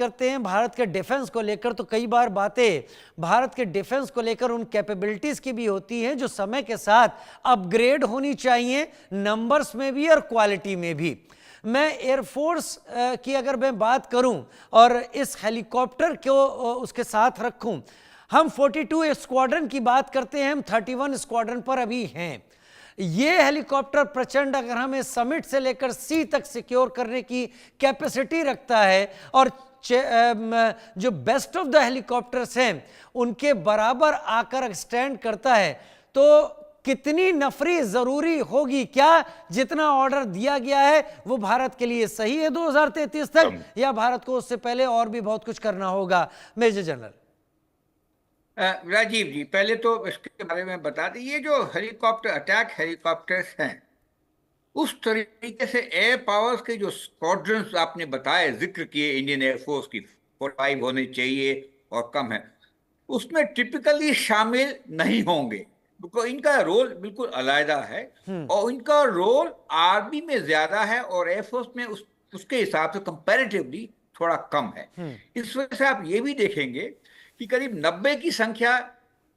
करते हैं भारत के डिफेंस को लेकर, तो कई बार बातें भारत के डिफेंस को लेकर उन कैपेबिलिटीज की भी होती हैं जो समय के साथ अपग्रेड होनी चाहिए, नंबर्स में भी और क्वालिटी में भी। मैं एयरफोर्स की अगर मैं बात करूं और इस हेलीकॉप्टर को उसके साथ रखूं, हम 42 स्क्वाड्रन की बात करते हैं, हम 31 स्क्वाड्रन पर अभी हैं। ये हेलीकॉप्टर प्रचंड, अगर हमें समिट से लेकर सी तक सिक्योर करने की कैपेसिटी रखता है और जो बेस्ट ऑफ द हेलीकॉप्टर्स हैं उनके बराबर आकर स्टैंड करता है, तो कितनी नफरी जरूरी होगी? क्या जितना ऑर्डर दिया गया है वो भारत के लिए सही है 2033 तक, या भारत को उससे पहले और भी बहुत कुछ करना होगा? मेजर जनरल राजीव जी, पहले तो इसके बारे में बता दें, ये जो हेलीकॉप्टर अटैक हेलीकॉप्टर्स हैं, उस तरीके से एयर पावर्स के जो स्क्वाड्रंस आपने बताए, जिक्र किए इंडियन एयरफोर्स की 45 होने चाहिए और कम है, उसमें टिपिकली शामिल नहीं होंगे, क्योंकि इनका रोल बिल्कुल अलग है और इनका रोल आर्मी में ज्यादा है और एयरफोर्स में उसके हिसाब से कंपैरेटिवली थोड़ा कम है। इस वजह से आप ये भी देखेंगे कि करीब 90 की संख्या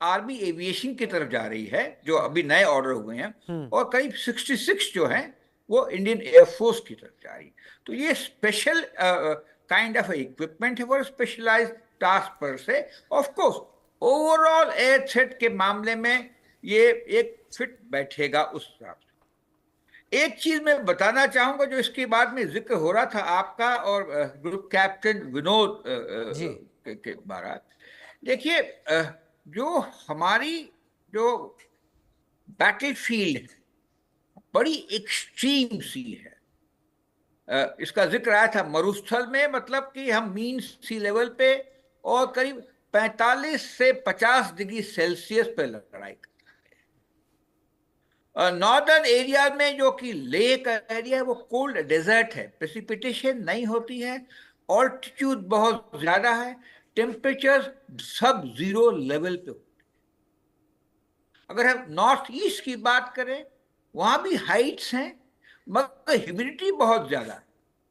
आर्मी एविएशन की तरफ जा रही है, जो अभी नए ऑर्डर हुए हैं, और करीब 66 जो हैं वो इंडियन एयरफोर्स की तरफ जा रही है। तो ये स्पेशल काइंड ऑफ इक्विपमेंट है, वो स्पेशलाइज टास्क पर से। Of course overall air threat के मामले में ये एक फिट बैठेगा उस हिसाब से। एक चीज मैं बताना चाहूंगा, जो इसके बाद में जिक्र हो रहा था आपका और ग्रुप कैप्टन विनोद के बारे। देखिए, जो हमारी जो बैटल फील्ड है बड़ी एक्सट्रीम सी है। इसका जिक्र आया था मरुस्थल में, मतलब कि हम मीन सी लेवल पे और करीब 45 से 50 डिग्री सेल्सियस पे लड़ाई करते हैं। नॉर्दर्न एरिया में जो कि लेह का एरिया है वो कोल्ड डेजर्ट है, प्रेसिपिटेशन नहीं होती है, ऑल्टीट्यूड बहुत ज्यादा है, टेम्परेचर सब जीरो लेवल पे होते हैं। अगर हम नॉर्थ ईस्ट की बात करें, वहां भी हाइट्स हैं मगर ह्यूमिडिटी बहुत ज्यादा है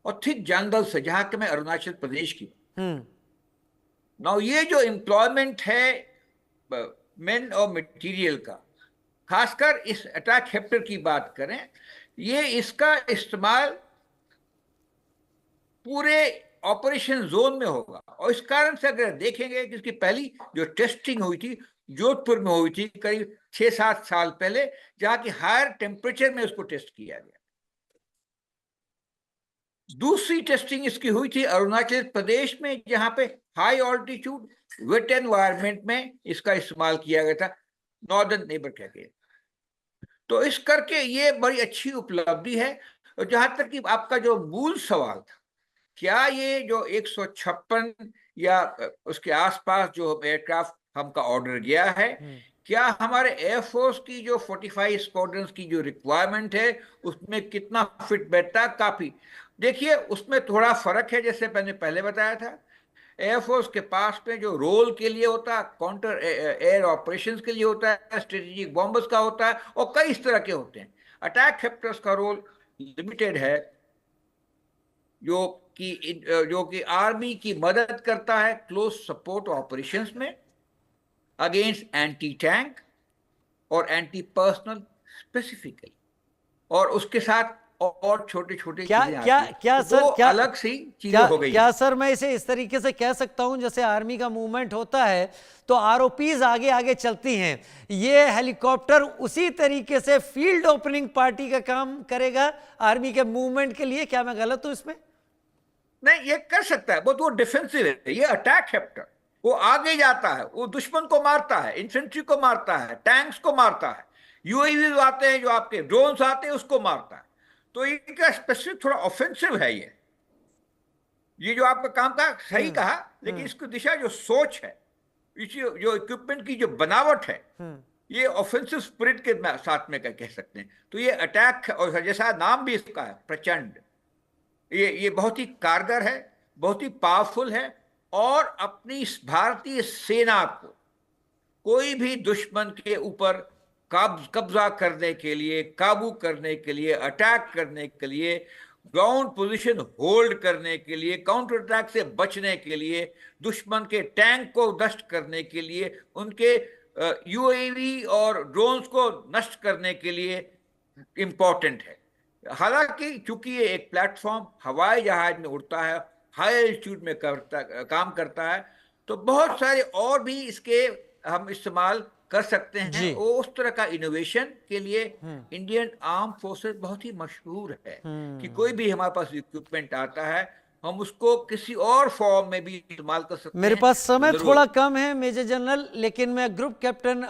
और थिक जंगल से, जहां के मैं अरुणाचल प्रदेश की। नाउ ये जो एम्प्लॉयमेंट है मेन और मटेरियल का, खासकर इस अटैक हेप्टर की बात करें, ये इसका इस्तेमाल पूरे ऑपरेशन जोन में होगा। और इस कारण से अगर देखेंगे कि इसकी पहली जो टेस्टिंग हुई थी जोधपुर में हुई थी करीब 6-7 साल पहले, जहां की हायर टेम्परेचर में उसको टेस्ट किया गया। दूसरी टेस्टिंग इसकी हुई थी अरुणाचल प्रदेश में, जहां पे हाई ऑल्टीट्यूड वेट एनवायरनमेंट में इसका इस्तेमाल किया गया था, नॉर्दर्न नेबर कह के। तो इस करके ये बड़ी अच्छी उपलब्धि है। और जहां तक कि आपका जो मूल सवाल था, क्या ये जो 156 या उसके आसपास जो एयरक्राफ्ट हमका ऑर्डर गया है, क्या हमारे एयरफोर्स की जो 45 स्क्वाड्रंस की जो रिक्वायरमेंट है उसमें कितना फिट बैठता? काफी। देखिए, उसमें थोड़ा फर्क है, जैसे मैंने पहले बताया था, एयरफोर्स के पास में जो रोल के लिए होता है, काउंटर एयर ऑपरेशंस के लिए होता है, स्ट्रेटेजिक बॉम्बर्स का होता है, और कई इस तरह के होते हैं। अटैक हेप्टर्स का रोल लिमिटेड है, जो कि आर्मी की मदद करता है क्लोज सपोर्ट ऑपरेशंस में अगेंस्ट एंटी टैंक और एंटी पर्सनल स्पेसिफिकली, और उसके साथ और छोटे छोटे चीजें आती हैं। क्या तो सर, क्या अलग सी चीजें हो गई। क्या सर मैं इसे इस तरीके से कह सकता हूं, जैसे आर्मी का मूवमेंट होता है तो आरओपीज आगे आगे चलती हैं, ये हेलीकॉप्टर उसी तरीके से फील्ड ओपनिंग पार्टी का काम करेगा आर्मी के मूवमेंट के लिए? क्या मैं गलत हूं इसमें? नहीं, ये कर सकता है, वो डिफेंसिव है। ये अटैक हेप्टर, वो आगे जाता है, वो दुश्मन को मारता है, इन्फेंट्री को मारता है, टैंक्स को मारता है, यूएवी आते हैं, जो आपके ड्रोन्स आते हैं उसको मारता है। तो इनका स्पेसिफिक थोड़ा ऑफेंसिव है ये जो आपका काम का सही कहा, लेकिन इसकी दिशा जो सोच है, जो इक्विपमेंट की जो बनावट है, ये ऑफेंसिव स्पिरिट के साथ में कह सकते हैं। तो ये अटैक, और जैसा नाम भी इसका है प्रचंड, ये बहुत ही कारगर है, बहुत ही पावरफुल है, और अपनी भारतीय सेना को कोई भी दुश्मन के ऊपर कब्जा करने के लिए, काबू करने के लिए, अटैक करने के लिए ग्राउंड पोजीशन होल्ड करने के लिए, काउंटर अटैक से बचने के लिए, दुश्मन के टैंक को नष्ट करने के लिए, उनके यूएवी और ड्रोन्स को नष्ट करने के लिए इंपॉर्टेंट है। हालांकि चूंकि ये एक प्लेटफॉर्म हवाई जहाज में उड़ता है, हाई एल्टीट्यूड में काम करता है, तो बहुत सारे और भी इसके हम इस्तेमाल कर सकते हैं। वो उस तरह का इनोवेशन के लिए इंडियन आर्म फोर्सेस बहुत ही मशहूर है कि कोई भी हमारे पास इक्विपमेंट आता है हम उसको किसी और फॉर्म में भी इस्तेमाल कर सकते हैं। मेरे पास समय थोड़ा कम है मेजर जनरल, लेकिन मैं ग्रुप कैप्टन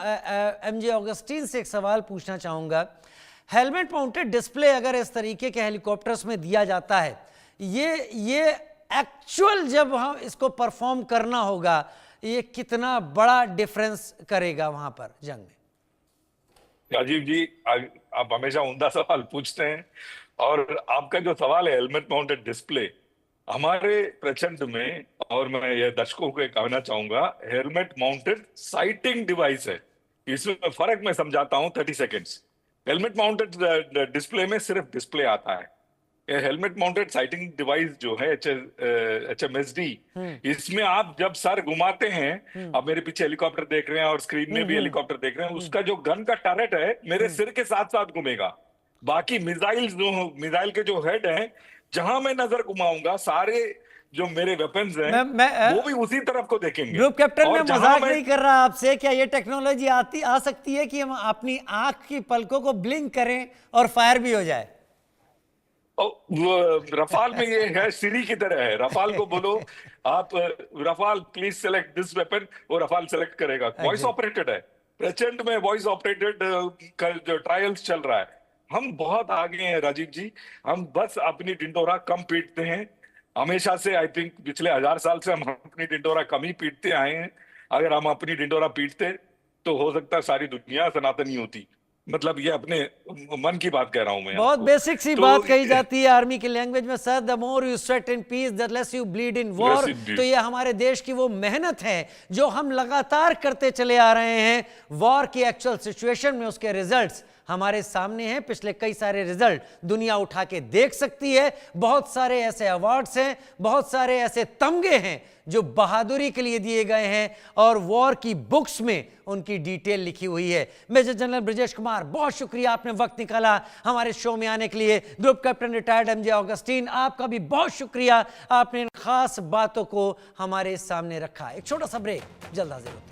एमजे ऑगस्टीन से एक सवाल पूछना चाहूंगा। हेलमेट माउंटेड डिस्प्ले अगर इस तरीके के हेलीकॉप्टर्स में दिया जाता है, ये एक्चुअल जब हम इसको परफॉर्म करना होगा, ये कितना बड़ा डिफरेंस करेगा वहां पर जंग में? राजीव जी, आप हमेशा उम्दा सवाल पूछते हैं, और आपका जो सवाल है हेलमेट माउंटेड डिस्प्ले, हमारे प्रचंड में, और मैं ये दर्शकों को कहना चाहूंगा, हेलमेट माउंटेड साइटिंग डिवाइस है। इसमें फर्क मैं समझाता हूं 30 सेकेंड्स। हेलमेट माउंटेड डिस्प्ले में सिर्फ डिस्प्ले आता है। हेलमेट माउंटेड साइटिंग डिवाइस जो है HMSD, इसमें आप जब सर घुमाते हैं, आप मेरे पीछे हेलीकॉप्टर देख रहे हैं और स्क्रीन में भी हेलीकॉप्टर देख रहे हैं, उसका जो गन का टरेट है मेरे सिर के साथ साथ घूमेगा। बाकी मिसाइल के जो हेड हैं, जहां मैं नजर घुमाऊंगा सारे जो मेरे वेपन्स हैं वो भी उसी तरफ को देखेंगे। ग्रुप कैप्टन, मैं मजाक नहीं कर रहा आपसे। क्या ये टेक्नोलॉजी आ सकती है कि हम अपनी आंख की पलकों को ब्लिंक करें और फायर भी हो जाए? रफाल में ये है, सीरी की तरह है। रफाल को बोलो आप Rafale please select this weapon, वो रफाल सेलेक्ट करेगा। वॉइस ऑपरेटेड है, प्रचंड में वॉइस ऑपरेटेड जो ट्रायल्स चल रहा है। हम बहुत आगे हैं राजीव जी, हम बस अपनी ढिंढोरा कम पीटते हैं हमेशा से। आई थिंक पिछले 1000 साल से हम अपनी ढिंढोरा कम ही पीटते आए हैं। अगर हम अपनी ढिंढोरा पीटते तो हो सकता है सारी दुनिया सनातनी होती। मतलब ये अपने मन की बात कह रहा हूं मैं। बहुत बेसिक सी बात कही जाती है आर्मी की लैंग्वेज में, sir, the more you sweat in peace the less you bleed in war. तो ये हमारे देश की वो मेहनत है जो हम लगातार करते चले आ रहे हैं। वॉर की एक्चुअल सिचुएशन में उसके रिजल्ट्स हमारे सामने हैं। पिछले कई सारे रिजल्ट दुनिया उठा के देख सकती है। बहुत सारे ऐसे अवार्ड्स हैं, बहुत सारे ऐसे तमगे हैं जो बहादुरी के लिए दिए गए हैं, और वॉर की बुक्स में उनकी डिटेल लिखी हुई है। मेजर जनरल ब्रजेश कुमार, बहुत शुक्रिया, आपने वक्त निकाला हमारे शो में आने के लिए। Group captain retired MJ Augustine, आपका भी बहुत शुक्रिया, आपने इन खास बातों को हमारे सामने रखा। एक छोटा सा ब्रेक, जल्द हाजिर होते हैं।